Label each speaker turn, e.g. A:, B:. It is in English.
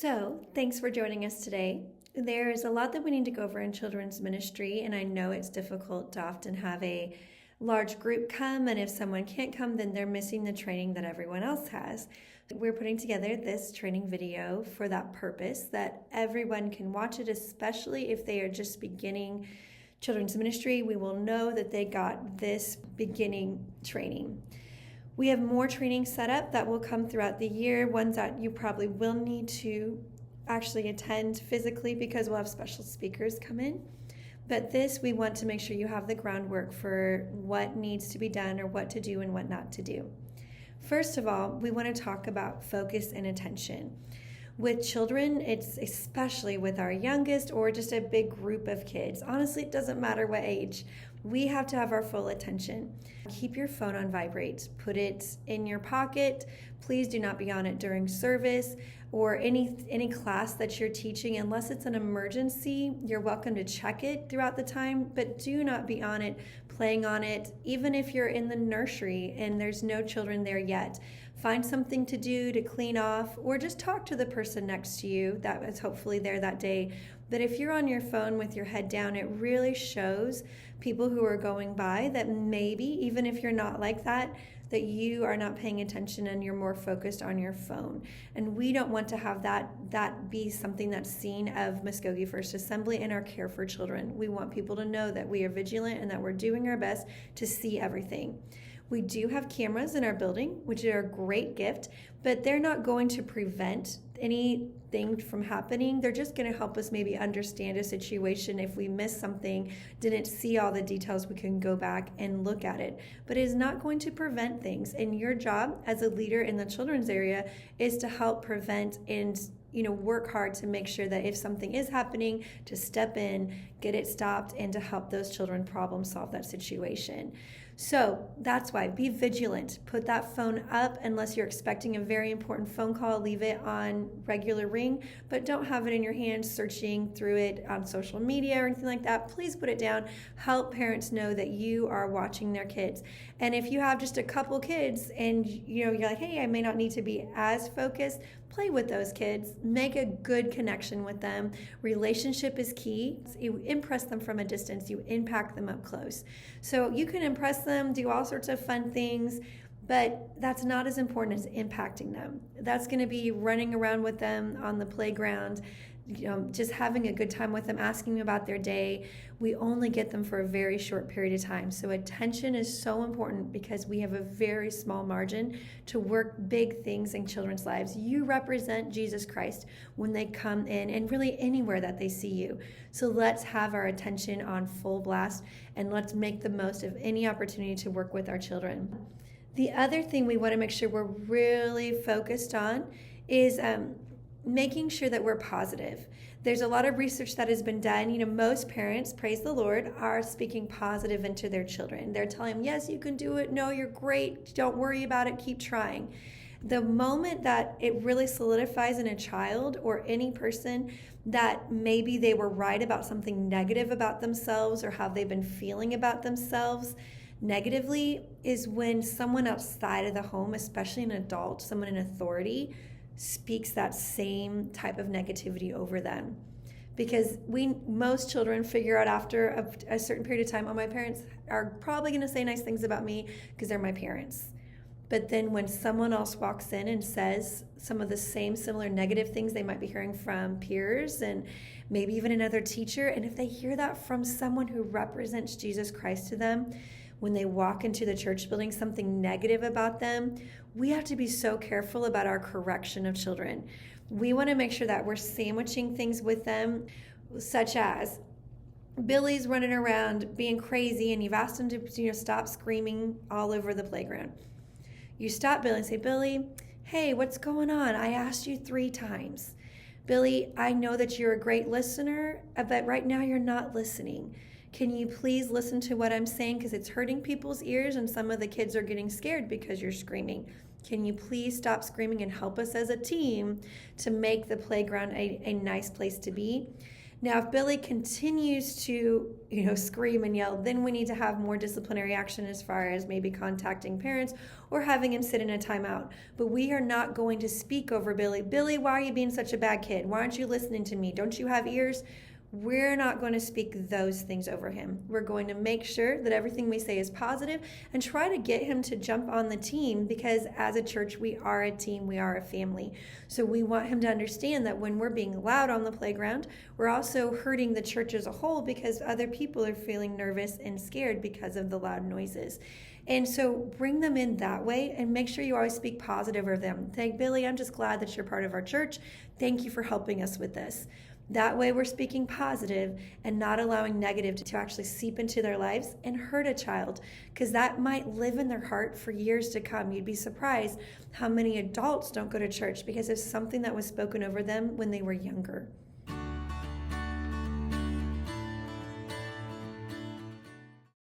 A: So, thanks for joining us today. There is a lot that we need to go over in children's ministry, and I know it's difficult to often have a large group come, and if someone can't come, then they're missing the training that everyone else has. We're putting together this training video for that purpose, that everyone can watch it, especially if they are just beginning children's ministry. We will know that they got this beginning training. We have more training set up that will come throughout the year, ones that you probably will need to actually attend physically because we'll have special speakers come in. But this, we want to make sure you have the groundwork for what needs to be done or what to do and what not to do. First of all, we want to talk about focus and attention. With children, it's especially with our youngest or just a big group of kids. Honestly, it doesn't matter what age. We have to have our full attention. Keep your phone on vibrate. Put it in your pocket. Please do not be on it during service or any class that you're teaching. Unless it's an emergency, you're welcome to check it throughout the time, but do not be on it, playing on it, even if you're in the nursery and there's no children there yet. Find something to do to clean off, or just talk to the person next to you that was hopefully there that day. But if you're on your phone with your head down, it really shows people who are going by that maybe, even if you're not like that, that you are not paying attention and you're more focused on your phone. And we don't want to have that be something that's seen of Muskogee First Assembly in our care for children. We want people to know that we are vigilant and that we're doing our best to see everything. We do have cameras in our building, which are a great gift, but they're not going to prevent anything from happening. They're just going to help us maybe understand a situation. If we missed something, didn't see all the details, we can go back and look at it. But it is not going to prevent things. And your job as a leader in the children's area is to help prevent and work hard to make sure that if something is happening, to step in, get it stopped, and to help those children problem solve that situation. So that's why, be vigilant. Put that phone up unless you're expecting a very important phone call. Leave it on regular ring, but don't have it in your hand searching through it on social media or anything like that. Please put it down. Help parents know that you are watching their kids. And if you have just a couple kids and you're like, hey, I may not need to be as focused, play with those kids. Make a good connection with them. Relationship is key. You impress them from a distance. You impact them up close. So you can impress them, do all sorts of fun things, but that's not as important as impacting them. That's going to be running around with them on the playground, just having a good time with them, asking about their day. We only get them for a very short period of time. So attention is so important because we have a very small margin to work big things in children's lives. You represent Jesus Christ when they come in and really anywhere that they see you. So let's have our attention on full blast and let's make the most of any opportunity to work with our children. The other thing we want to make sure we're really focused on is making sure that we're positive. There's a lot of research that has been done. Most parents, praise the Lord, are speaking positive into their children. They're telling them, yes, you can do it. No, you're great. Don't worry about it. Keep trying. The moment that it really solidifies in a child or any person that maybe they were right about something negative about themselves or how they've been feeling about themselves negatively is when someone outside of the home, especially an adult, someone in authority, speaks that same type of negativity over them. Because most children figure out after a certain period of time, my parents are probably going to say nice things about me because they're my parents. But then when someone else walks in and says some of the same similar negative things they might be hearing from peers and maybe even another teacher, and if they hear that from someone who represents Jesus Christ to them, when they walk into the church building, something negative about them, we have to be so careful about our correction of children. We want to make sure that we're sandwiching things with them, such as Billy's running around being crazy and you've asked him to stop screaming all over the playground. You stop Billy and say, Billy, hey, what's going on? I asked you 3 times. Billy, I know that you're a great listener, but right now you're not listening. Can you please listen to what I'm saying because it's hurting people's ears and some of the kids are getting scared because you're screaming. Can you please stop screaming and help us as a team to make the playground a nice place to be? Now, if Billy continues to, scream and yell, then we need to have more disciplinary action as far as maybe contacting parents or having him sit in a timeout. But we are not going to speak over Billy. Billy, why are you being such a bad kid? Why aren't you listening to me? Don't you have ears? We're not going to speak those things over him. We're going to make sure that everything we say is positive and try to get him to jump on the team, because as a church, we are a team, we are a family. So we want him to understand that when we're being loud on the playground, we're also hurting the church as a whole, because other people are feeling nervous and scared because of the loud noises. And so bring them in that way and make sure you always speak positive of them. Say, Billy, I'm just glad that you're part of our church. Thank you for helping us with this. That way we're speaking positive and not allowing negative to actually seep into their lives and hurt a child, because that might live in their heart for years to come. You'd be surprised how many adults don't go to church because of something that was spoken over them when they were younger.